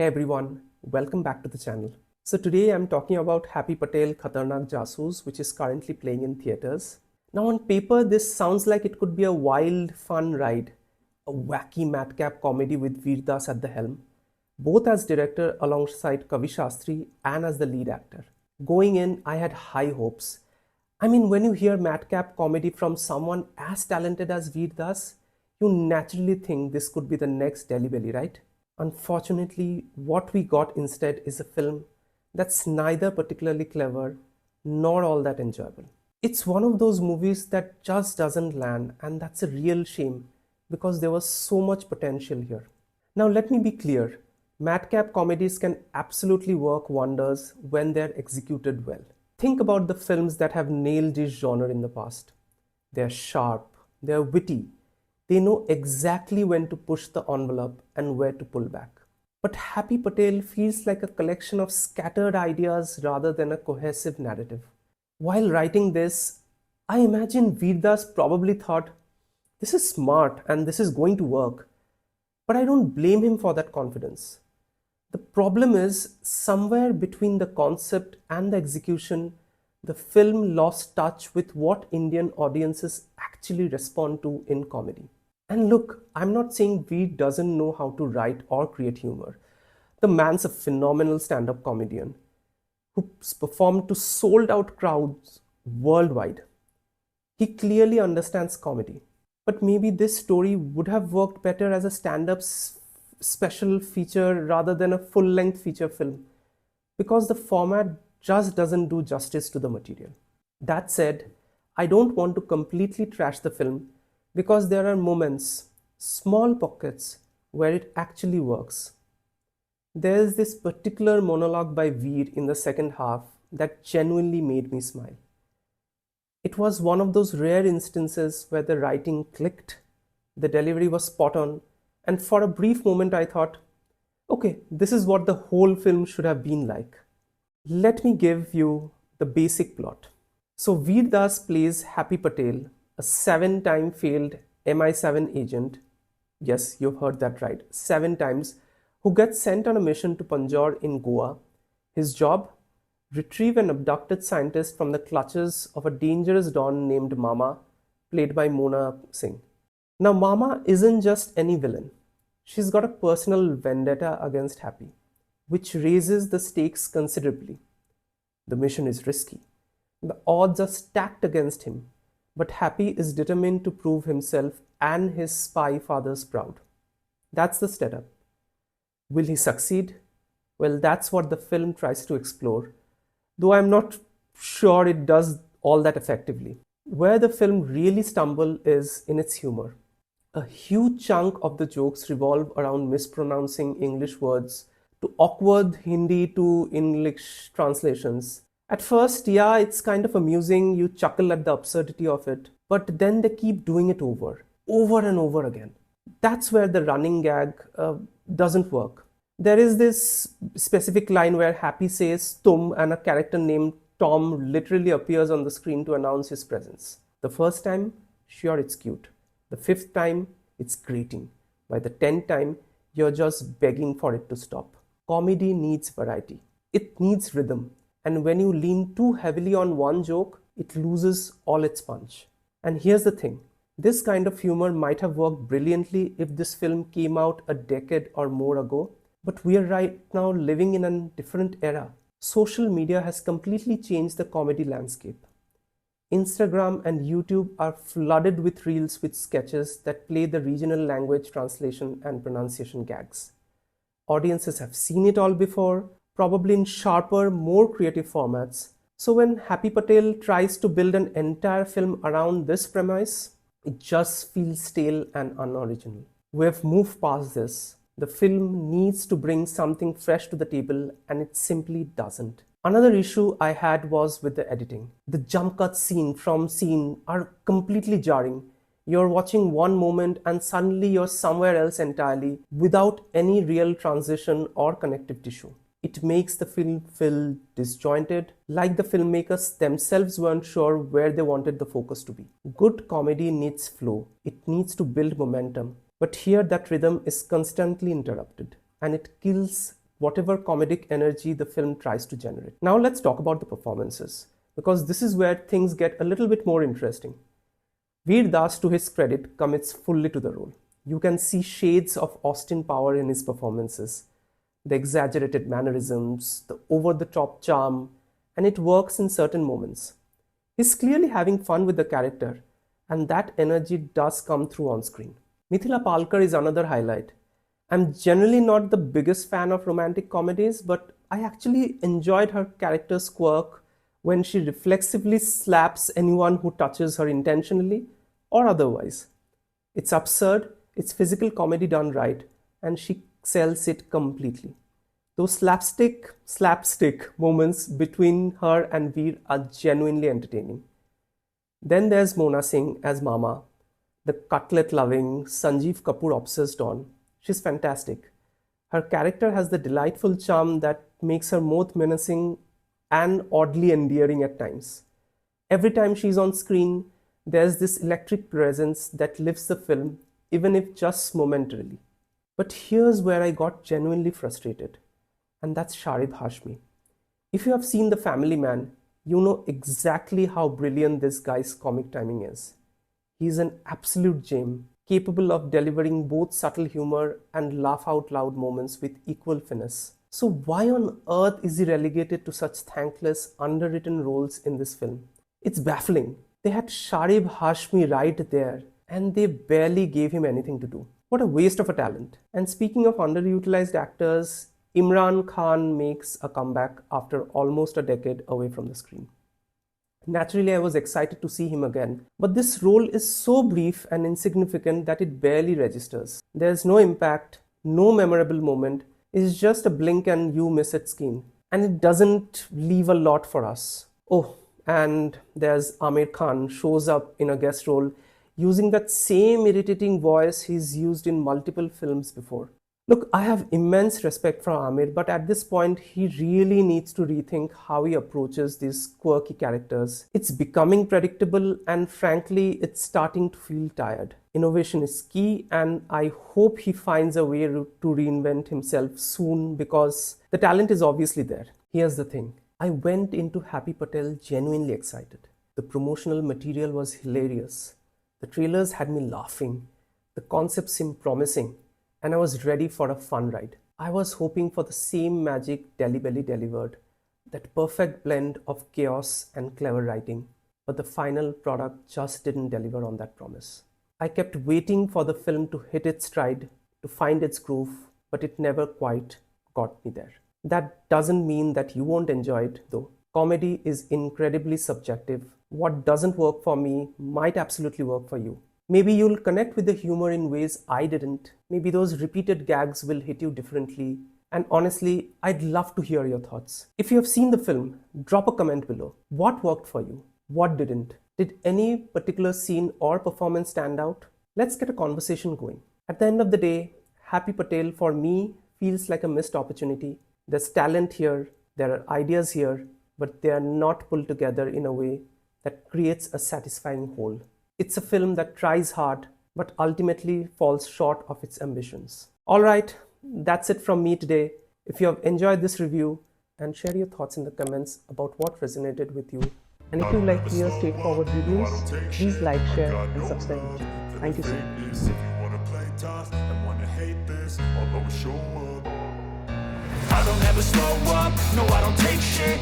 Hey everyone, welcome back to the channel. So today I'm talking about Happy Patel Khatarnak Jasoos, which is currently playing in theaters. Now on paper this sounds like it could be a wild, fun ride, a wacky madcap comedy with Veer Das at the helm, both as director alongside Kavi Shastri and as the lead actor. Going in, I had high hopes. I mean, when you hear madcap comedy from someone as talented as Veer Das, you naturally think this could be the next Delhi Belly, right? Unfortunately, what we got instead is a film that's neither particularly clever nor all that enjoyable. It's one of those movies that just doesn't land, and that's a real shame because there was so much potential here. Now, let me be clear, madcap comedies can absolutely work wonders when they're executed well. Think about the films that have nailed this genre in the past. They're sharp, they're witty, they know exactly when to push the envelope and where to pull back. But Happy Patel feels like a collection of scattered ideas rather than a cohesive narrative. While writing this, I imagine Veer Das probably thought, this is smart and this is going to work. But I don't blame him for that confidence. The problem is, somewhere between the concept and the execution, the film lost touch with what Indian audiences actually respond to in comedy. And look, I'm not saying Veer doesn't know how to write or create humor. The man's a phenomenal stand-up comedian who's performed to sold-out crowds worldwide. He clearly understands comedy. But maybe this story would have worked better as a stand-up special feature rather than a full-length feature film, because the format just doesn't do justice to the material. That said, I don't want to completely trash the film because there are moments, small pockets, where it actually works. There's this particular monologue by Veer in the second half that genuinely made me smile. It was one of those rare instances where the writing clicked, the delivery was spot on, and for a brief moment I thought, okay, this is what the whole film should have been like. Let me give you the basic plot. So Veer Das plays Happy Patel, a 7-time failed MI7 agent. Yes, you've heard that right, 7 times, who gets sent on a mission to Panjore in Goa. His job? Retrieve an abducted scientist from the clutches of a dangerous don named Mama, played by Mona Singh. Now, Mama isn't just any villain. She's got a personal vendetta against Happy, which raises the stakes considerably. The mission is risky. The odds are stacked against him, but Happy is determined to prove himself and his spy fathers proud. That's the setup. Will he succeed? Well, that's what the film tries to explore, though I'm not sure it does all that effectively. Where the film really stumbles is in its humor. A huge chunk of the jokes revolve around mispronouncing English words to awkward Hindi to English translations. At first, yeah, it's kind of amusing, you chuckle at the absurdity of it, but then they keep doing it over and over again. That's where the running gag doesn't work. There is this specific line where Happy says "tum" and a character named Tom literally appears on the screen to announce his presence. The first time, sure, it's cute. The 5th time, it's grating. By the 10th time, you're just begging for it to stop. Comedy needs variety. It needs rhythm. And when you lean too heavily on one joke, it loses all its punch. And here's the thing. This kind of humor might have worked brilliantly if this film came out a decade or more ago. But we are right now living in a different era. Social media has completely changed the comedy landscape. Instagram and YouTube are flooded with reels with sketches that play the regional language translation and pronunciation gags. Audiences have seen it all before, probably in sharper, more creative formats. So when Happy Patel tries to build an entire film around this premise, it just feels stale and unoriginal. We have moved past this. The film needs to bring something fresh to the table, and it simply doesn't. Another issue I had was with the editing. The jump cut scene from scene are completely jarring. You're watching one moment and suddenly you're somewhere else entirely without any real transition or connective tissue. It makes the film feel disjointed, like the filmmakers themselves weren't sure where they wanted the focus to be. Good comedy needs flow. It needs to build momentum. But here that rhythm is constantly interrupted, and it kills whatever comedic energy the film tries to generate. Now let's talk about the performances, because this is where things get a little bit more interesting. Veer Das, to his credit, commits fully to the role. You can see shades of Austin Power in his performances, the exaggerated mannerisms, the over-the-top charm, and it works in certain moments. He's clearly having fun with the character, and that energy does come through on screen. Mithila Palkar is another highlight. I'm generally not the biggest fan of romantic comedies, but I actually enjoyed her character's quirk when she reflexively slaps anyone who touches her intentionally or otherwise. It's absurd, it's physical comedy done right, and she sells it completely. Those slapstick moments between her and Veer are genuinely entertaining. Then there's Mona Singh as Mama, the cutlet-loving, Sanjeev Kapoor-obsessed Dawn. She's fantastic. Her character has the delightful charm that makes her both menacing and oddly endearing at times. Every time she's on screen, there's this electric presence that lifts the film, even if just momentarily. But here's where I got genuinely frustrated, and that's Sharib Hashmi. If you have seen The Family Man, you know exactly how brilliant this guy's comic timing is. He's an absolute gem, capable of delivering both subtle humor and laugh out loud moments with equal finesse. So why on earth is he relegated to such thankless, underwritten roles in this film? It's baffling. They had Sharib Hashmi right there, and they barely gave him anything to do. What a waste of a talent. And speaking of underutilized actors, Imran Khan makes a comeback after almost a decade away from the screen. Naturally, I was excited to see him again, but this role is so brief and insignificant that it barely registers. There's no impact, no memorable moment, it's just a blink and you miss it scheme. And it doesn't leave a lot for us. Oh, and there's Aamir Khan shows up in a guest role using that same irritating voice he's used in multiple films before. Look, I have immense respect for Aamir, but at this point, he really needs to rethink how he approaches these quirky characters. It's becoming predictable, and frankly, it's starting to feel tired. Innovation is key, and I hope he finds a way to reinvent himself soon, because the talent is obviously there. Here's the thing. I went into Happy Patel genuinely excited. The promotional material was hilarious. The trailers had me laughing. The concept seemed promising. And I was ready for a fun ride. I was hoping for the same magic Delhi Belly delivered, that perfect blend of chaos and clever writing. But the final product just didn't deliver on that promise. I kept waiting for the film to hit its stride, to find its groove, but it never quite got me there. That doesn't mean that you won't enjoy it though. Comedy is incredibly subjective. What doesn't work for me might absolutely work for you. Maybe you'll connect with the humor in ways I didn't. Maybe those repeated gags will hit you differently. And honestly, I'd love to hear your thoughts. If you have seen the film, drop a comment below. What worked for you? What didn't? Did any particular scene or performance stand out? Let's get a conversation going. At the end of the day, Happy Patel for me feels like a missed opportunity. There's talent here, there are ideas here, but they are not pulled together in a way that creates a satisfying whole. It's a film that tries hard, but ultimately falls short of its ambitions. Alright, that's it from me today. If you have enjoyed this review, and share your thoughts in the comments about what resonated with you. And if you like clear, straightforward reviews, please like, share, and subscribe. Thank you so much. I don't ever slow up, no I don't take shit.